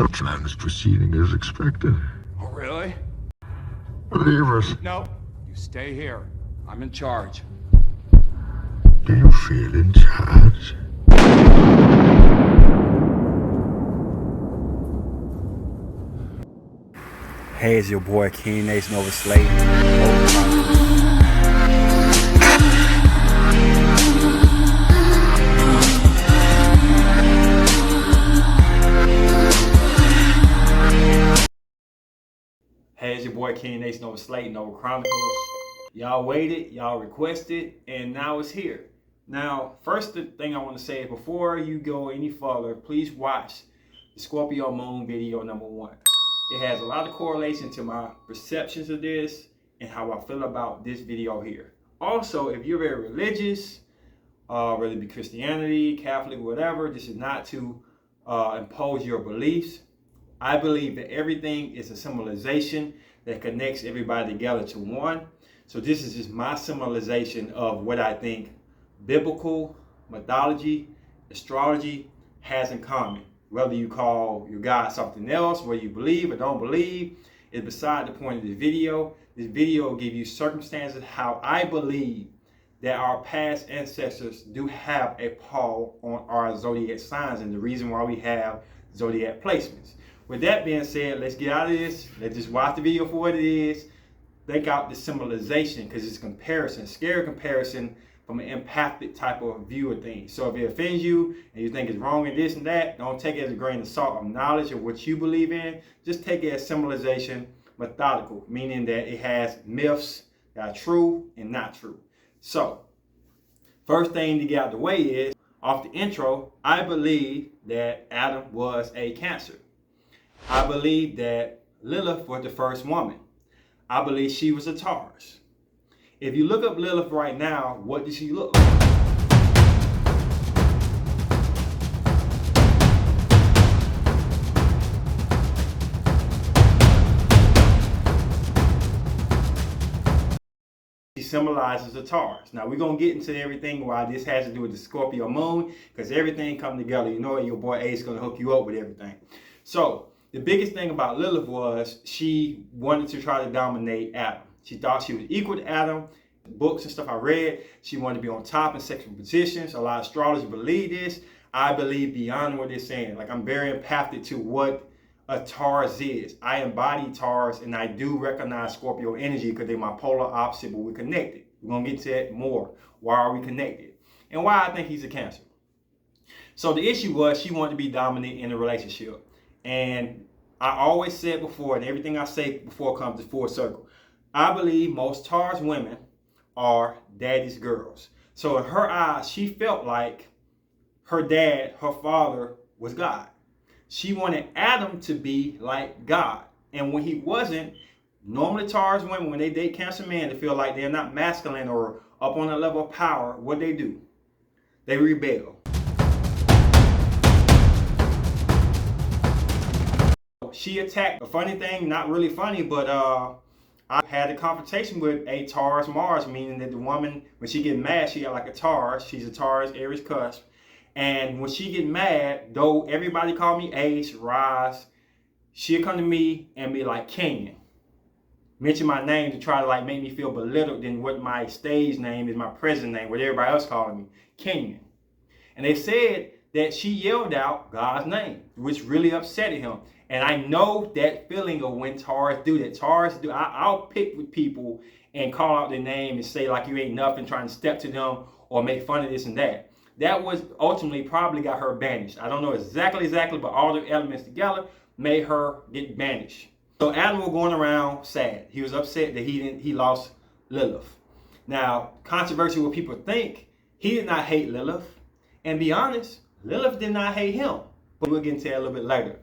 Our plan is proceeding as expected. Oh, really? Leave us. No, you stay here. I'm in charge. Do you feel in charge? Hey, it's your boy King Nation over Slate. Hey, it's your boy King Nation over Slate, Nova Chronicles. Y'all waited, y'all requested, and now it's here. Now, first thing I want to say is before you go any further, please watch the Scorpio Moon video #1. It has a lot of correlation to my perceptions of this and how I feel about this video here. Also, if you're very religious, whether it be Christianity, Catholic, whatever, this is not to impose your beliefs. I believe that everything is a symbolization that connects everybody together to one. So this is just my symbolization of what I think biblical mythology, astrology has in common. Whether you call your God something else, whether you believe or don't believe, is beside the point of this video. This video will give you circumstances how I believe that our past ancestors do have a pull on our zodiac signs and the reason why we have zodiac placements. With that being said, let's get out of this. Let's just watch the video for what it is. Think out the symbolization because it's comparison, scary comparison from an empathic type of view of things. So if it offends you and you think it's wrong and this and that, don't take it as a grain of salt of knowledge of what you believe in. Just take it as symbolization, methodical, meaning that it has myths that are true and not true. So, first thing to get out of the way is, off the intro, I believe that Adam was a Cancer. I believe that Lilith was the first woman. I believe she was a Taurus. If you look up Lilith right now, what does she look like? She symbolizes a Taurus. Now we're going to get into everything why this has to do with the Scorpio moon, because everything come together. You know your boy Ace is going to hook you up with everything. So the biggest thing about Lilith was she wanted to try to dominate Adam. She thought she was equal to Adam. Books and stuff I read, she wanted to be on top in sexual positions. A lot of astrologers believe this. I believe beyond what they're saying. Like, I'm very empathic to what a Taurus is. I embody Taurus and I do recognize Scorpio energy because they're my polar opposite, but we're connected. We're going to get to that more. Why are we connected? And why I think he's a Cancer. So the issue was she wanted to be dominant in a relationship. And I always said before, and everything I say before comes to full circle, I believe most Taurus women are daddy's girls. So in her eyes, she felt like her dad, her father, was God. She wanted Adam to be like God. And when he wasn't, normally Taurus women, when they date Cancer men, they feel like they're not masculine or up on a level of power. What they do? They rebel. She attacked. A funny thing, not really funny, but I had a confrontation with a Taurus Mars, meaning that the woman, when she get mad, she got like a Taurus. She's a Taurus Aries cusp. And when she get mad, though everybody call me Ace, Rise, she'll come to me and be like, Kenyon. Mention my name to try to like make me feel belittled than what my stage name is, my present name, what everybody else calling me, Kenyon. And they said that she yelled out God's name, which really upset him. And I know that feeling of when Taurus do that. Taurus do. I'll pick with people and call out their name and say like you ain't nothing, trying to step to them or make fun of this and that. That was ultimately probably got her banished. I don't know exactly, but all the elements together made her get banished. So Adam was going around sad. He was upset that he lost Lilith. Now, controversy what people think, he did not hate Lilith. And be honest, Lilith did not hate him. But we'll get into that a little bit later.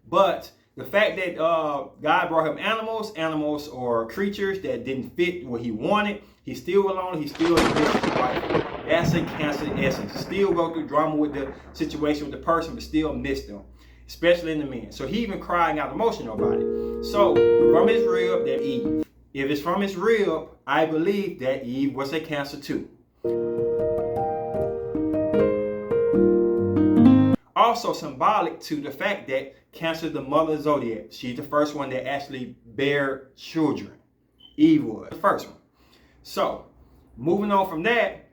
But the fact that God brought him animals or creatures that didn't fit what he wanted, he still alone, he still missed his wife. That's a Cancer essence. Still go through drama with the situation with the person, but still miss them, especially in the men. So he even crying out emotional about it. So from his rib, that Eve. If it's from his rib, I believe that Eve was a Cancer too. Also symbolic to the fact that Cancer is the mother of zodiac. She's the first one that actually bear children. Eve was the first one. So, moving on from that,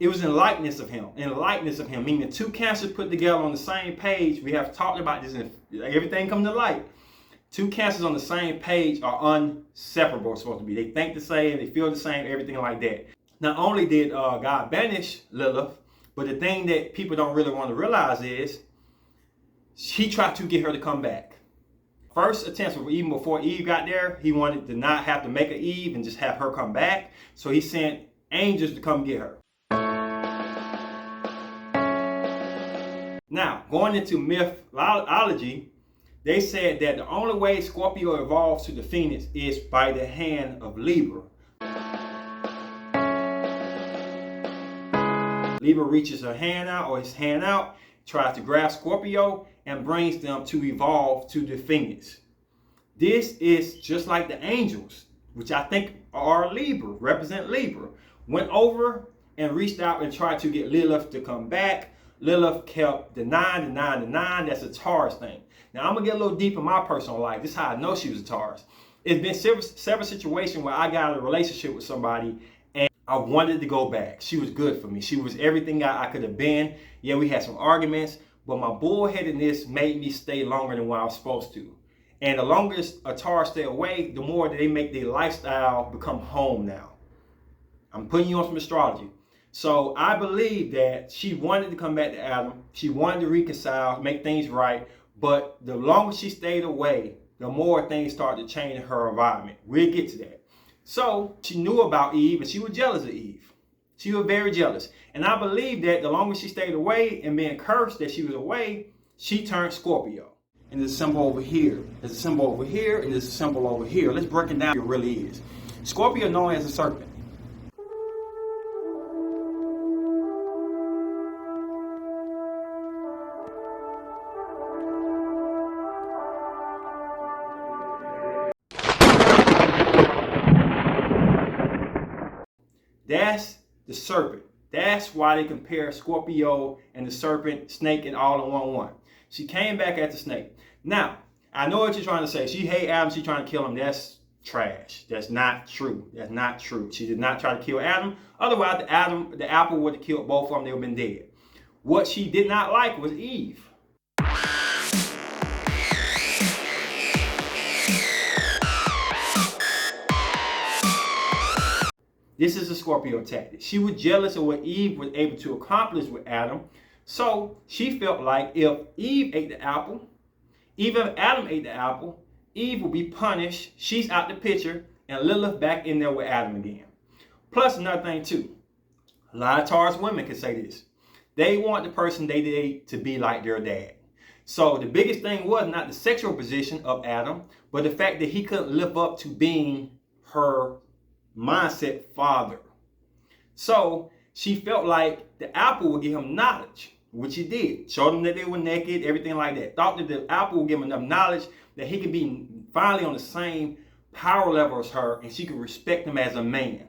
it was in likeness of him. In likeness of him, meaning two cancers put together on the same page. We have talked about this, and everything come to light. Two cancers on the same page are inseparable, supposed to be. They think the same, they feel the same, everything like that. Not only did God banish Lilith, but the thing that people don't really want to realize is he tried to get her to come back. First attempts, even before Eve got there, he wanted to not have to make an Eve and just have her come back. So he sent angels to come get her. Now, going into mythology, they said that the only way Scorpio evolves to the Phoenix is by the hand of Libra. Libra reaches her hand out or his hand out, tries to grab Scorpio, and brings them to evolve to the Phoenix. This is just like the angels, which I think are Libra, represent Libra, went over and reached out and tried to get Lilith to come back. Lilith kept denying. That's a Taurus thing. Now, I'm going to get a little deep in my personal life. This is how I know she was a Taurus. It's been several situations where I got in a relationship with somebody and I wanted to go back. She was good for me. She was everything I could have been. Yeah, we had some arguments, but my bullheadedness made me stay longer than what I was supposed to. And the longer a Taurus stay away, the more that they make their lifestyle become home now. I'm putting you on some astrology. So I believe that she wanted to come back to Adam. She wanted to reconcile, make things right. But the longer she stayed away, the more things started to change in her environment. We'll get to that. So she knew about Eve and she was jealous of Eve. She was very jealous. And I believe that the longer she stayed away and being cursed that she was away, she turned Scorpio. And there's a symbol over here. There's a symbol over here and there's a symbol over here. Let's break it down. It really is. Scorpio known as a serpent. That's the serpent. That's why they compare Scorpio and the serpent, snake, and all in one. She came back at the snake. Now, I know what you're trying to say. She hate Adam. She's trying to kill him. That's trash. That's not true. That's not true. She did not try to kill Adam. Otherwise, the apple would have killed both of them. They would have been dead. What she did not like was Eve. This is a Scorpio tactic. She was jealous of what Eve was able to accomplish with Adam. So she felt like if Eve ate the apple, even if Adam ate the apple, Eve will be punished. She's out the picture and Lilith back in there with Adam again. Plus another thing too, a lot of Taurus women can say this. They want the person they date to be like their dad. So the biggest thing was not the sexual position of Adam, but the fact that he couldn't live up to being her mindset father. So she felt like the apple would give him knowledge, which he did. Showed them that they were naked, everything like that. Thought that the apple would give him enough knowledge that he could be finally on the same power level as her and she could respect him as a man.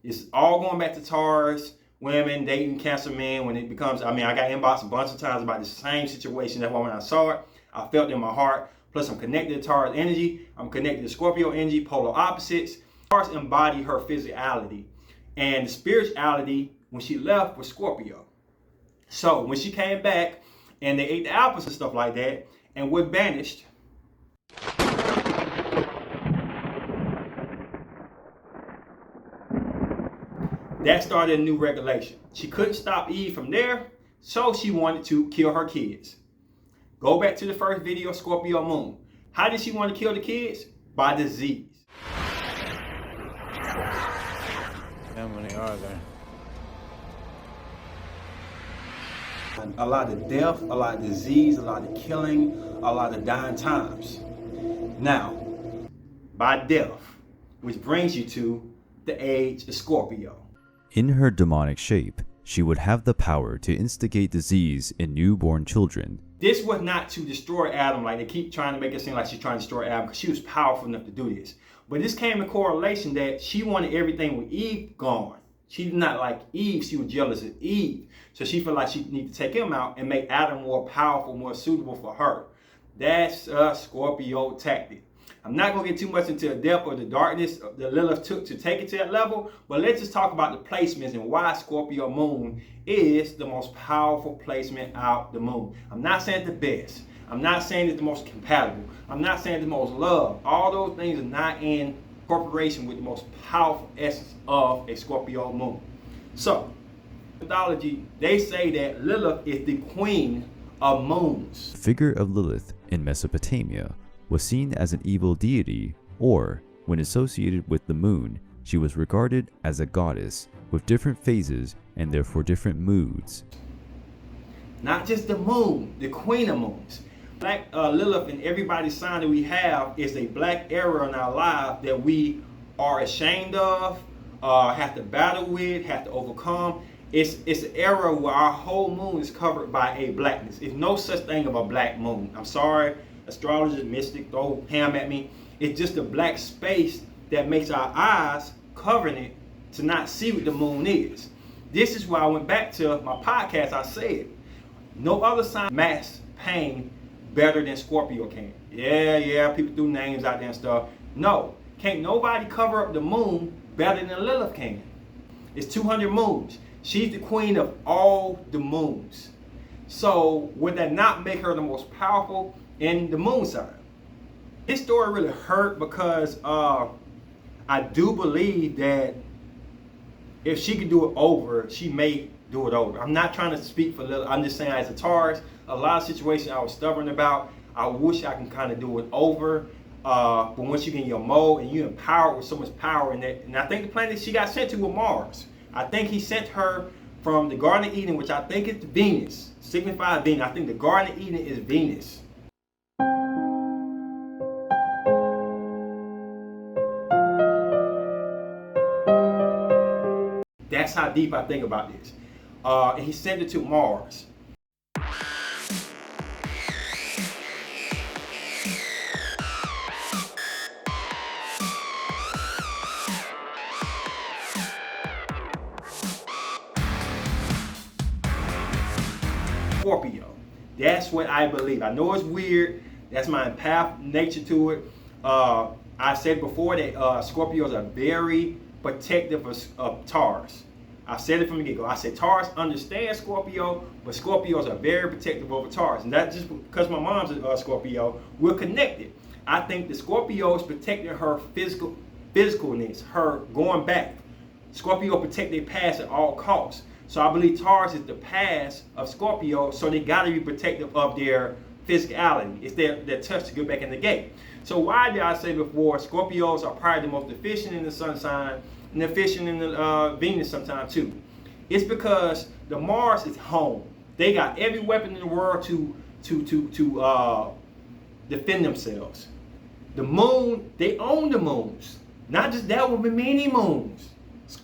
It's all going back to Taurus women dating Cancer men when it becomes, I got inboxed a bunch of times about the same situation. That's why when I saw it, I felt it in my heart. Plus I'm connected to Taurus energy. I'm connected to Scorpio energy, polar opposites. Taurus embodied her physicality and the spirituality when she left was Scorpio. So when she came back and they ate the apples and stuff like that and were banished, that started a new regulation. She couldn't stop Eve from there, so she wanted to kill her kids. Go back to the first video, Scorpio moon. How did she want to kill the kids? By disease. How many are there? A lot of death, a lot of disease, a lot of killing, a lot of dying times. Now, by death, which brings you to the age of Scorpio. In her demonic shape, she would have the power to instigate disease in newborn children. This was not to destroy Adam, like they keep trying to make it seem like she's trying to destroy Adam because she was powerful enough to do this. But this came in correlation that she wanted everything with Eve gone. She did not like Eve, she was jealous of Eve. So she felt like she needed to take him out and make Adam more powerful, more suitable for her. That's a Scorpio tactic. I'm not going to get too much into the depth of the darkness that Lilith took to take it to that level, but let's just talk about the placements and why Scorpio moon is the most powerful placement out the moon. I'm not saying it's the best. I'm not saying it's the most compatible. I'm not saying it's the most loved. All those things are not in corporation with the most powerful essence of a Scorpio moon. So, mythology, they say that Lilith is the queen of moons. The figure of Lilith in Mesopotamia was seen as an evil deity, or, when associated with the moon, she was regarded as a goddess with different phases and therefore different moods. Not just the moon, the queen of moons. Black Lilith in everybody's sign that we have is a black era in our life that we are ashamed of, have to battle with, have to overcome. It's an era where our whole moon is covered by a blackness. There's no such thing of a black moon. I'm sorry, astrologers, mystics, throw ham at me. It's just a black space that makes our eyes covering it to not see what the moon is. This is why I went back to my podcast. I said, no other sign masks pain better than Scorpio can. Yeah, people threw names out there and stuff. No, can't nobody cover up the moon better than Lilith can. It's 200 moons. She's the queen of all the moons. So would that not make her the most powerful in the moon sign? This story really hurt because I do believe that if she could do it over, she may do it over. I'm not trying to speak for Lilith. I'm just saying as a Taurus, a lot of situations I was stubborn about, I wish I can kind of do it over. But once you get in your mode and you empowered with so much power in that, and I think the planet she got sent to was Mars. I think he sent her from the Garden of Eden, which I think is Venus, signifies Venus. I think the Garden of Eden is Venus. That's how deep I think about this. And he sent it to Mars. Scorpio. That's what I believe. I know it's weird. That's my empath nature to it. I said before that Scorpios are very protective of Taurus. I said it from the get-go. I said Taurus understands Scorpio, but Scorpios are very protective over Taurus. And that's just because my mom's a Scorpio. We're connected. I think the Scorpio is protecting her physicalness, her going back. Scorpio protect their past at all costs. So I believe Taurus is the past of Scorpio, so they got to be protective of their physicality. It's their touch to get back in the gate. So why did I say before Scorpios are probably the most efficient in the sun sign and efficient in the Venus sometimes too? It's because the Mars is home. They got every weapon in the world to defend themselves. The moon, they own the moons. Not just that one, but many moons.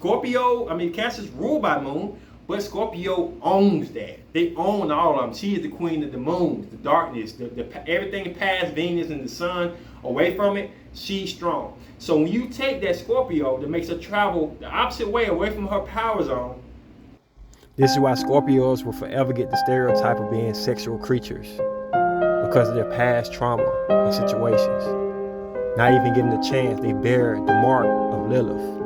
Cancer's ruled by moon, but Scorpio owns that. They own all of them. She is the queen of the moons, the darkness, everything past Venus and the sun, away from it, she's strong. So when you take that Scorpio that makes her travel the opposite way, away from her power zone. This is why Scorpios will forever get the stereotype of being sexual creatures, because of their past trauma and situations. Not even getting the chance, they bear the mark of Lilith.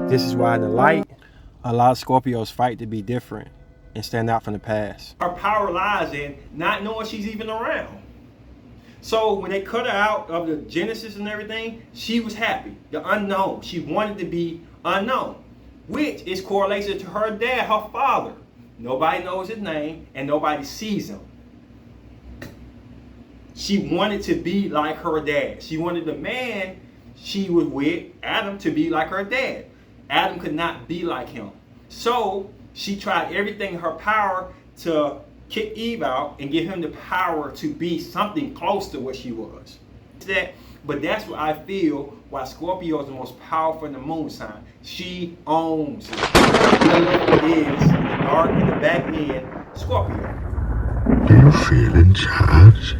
This is why in the light, a lot of Scorpios fight to be different and stand out from the past. Her power lies in not knowing she's even around. So when they cut her out of the Genesis and everything, she was happy. The unknown. She wanted to be unknown, which is correlated to her dad, her father. Nobody knows his name and nobody sees him. She wanted to be like her dad. She wanted the man she was with, Adam, to be like her dad. Adam could not be like him. So she tried everything in her power to kick Eve out and give him the power to be something close to what she was. But that's what I feel why Scorpio is the most powerful in the moon sign. She owns it. Lilith is in the dark, in the back end, Scorpio. Do you feel in charge?